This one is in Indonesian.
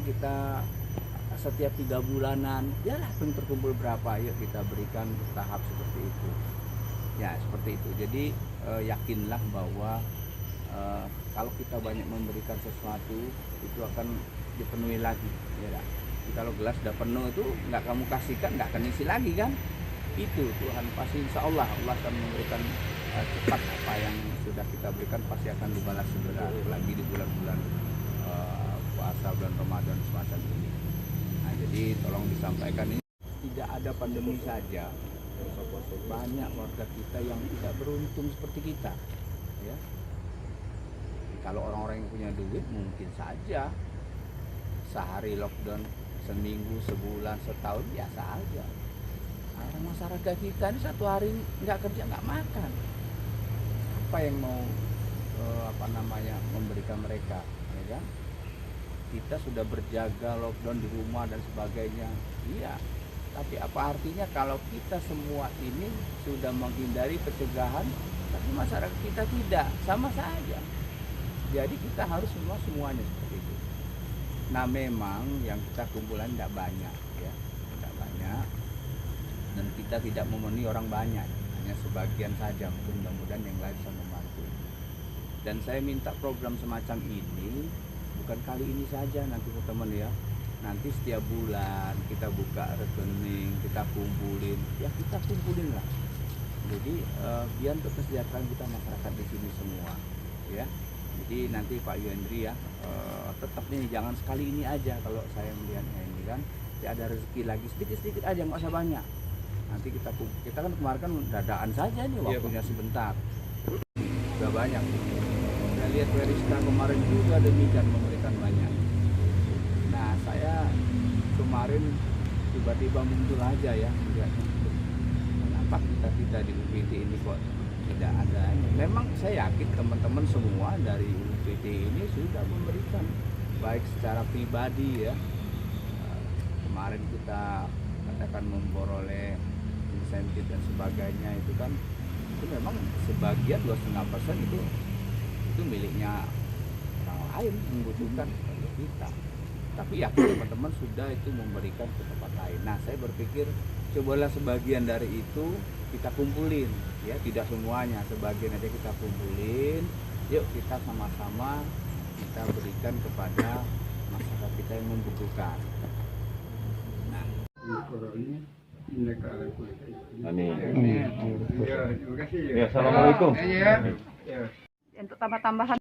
kita setiap 3 bulanan, ya lah terkumpul berapa, yuk kita berikan tahap seperti itu. Ya seperti itu. Jadi yakinlah bahwa kalau kita banyak memberikan sesuatu itu akan dipenuhi lagi, ya. Jadi kalau gelas sudah penuh itu nggak kamu kasihkan, nggak akan isi lagi kan? Itu Tuhan pasti, insya Allah akan memberikan cepat apa yang sudah kita berikan, pasti akan dibalas segera, lagi di bulan-bulan puasa, bulan Ramadan semacam ini. Nah, jadi tolong disampaikan, ini tidak ada pandemi saja, banyak warga kita yang tidak beruntung seperti kita, ya. Kalau orang-orang yang punya duit mungkin saja sehari lockdown, seminggu, sebulan, setahun biasa aja. Orang masyarakat kita ini satu hari nggak kerja, nggak makan, apa yang mau memberikan mereka, ya kan? Kita sudah berjaga lockdown di rumah dan sebagainya, iya. Tapi apa artinya kalau kita semua ini sudah menghindari pencegahan, tapi masyarakat kita tidak, sama saja. Jadi kita harus semuanya seperti itu. Nah memang yang kita kumpulan tidak banyak, ya, tidak banyak, dan kita tidak memenuhi orang banyak, hanya sebagian saja. Mudah-mudahan yang lain bisa membantu. Dan saya minta program semacam ini bukan kali ini saja, nanti teman-teman ya. Nanti setiap bulan kita buka rekening, kita kumpulin, ya kita kumpulin lah. Jadi biar untuk kesejahteraan kita masyarakat di sini semua, ya. Jadi nanti Pak Yendri ya, tetap nih jangan sekali ini aja. Kalau saya melihatnya ini kan, ya ada rezeki lagi sedikit-sedikit aja, nggak usah banyak. Nanti kita kan kemarin kan dadaan saja nih, waktunya sebentar, udah banyak. Saya lihat Weriska kemarin juga demikian, memberikan banyak. Nah saya kemarin tiba-tiba muncul aja ya, melihatnya kenapa kita di UPT ini kok tidak ada. Memang saya yakin teman-teman semua dari UPT ini sudah memberikan, baik secara pribadi ya. Kemarin kita katakan memperoleh insentif dan sebagainya, itu kan itu memang sebagian 2,5% itu miliknya orang lain membutuhkan untuk kita. Tapi yakin teman-teman sudah itu memberikan ke tempat lain. Nah saya berpikir cobalah sebagian dari itu kita kumpulin, ya, tidak semuanya, sebagian aja kita kumpulin. Yuk kita sama-sama kita berikan kepada masyarakat kita yang membutuhkan. Nah, amin. Ya, terima kasih. Ya, assalamualaikum. Untuk tambah-tambahan.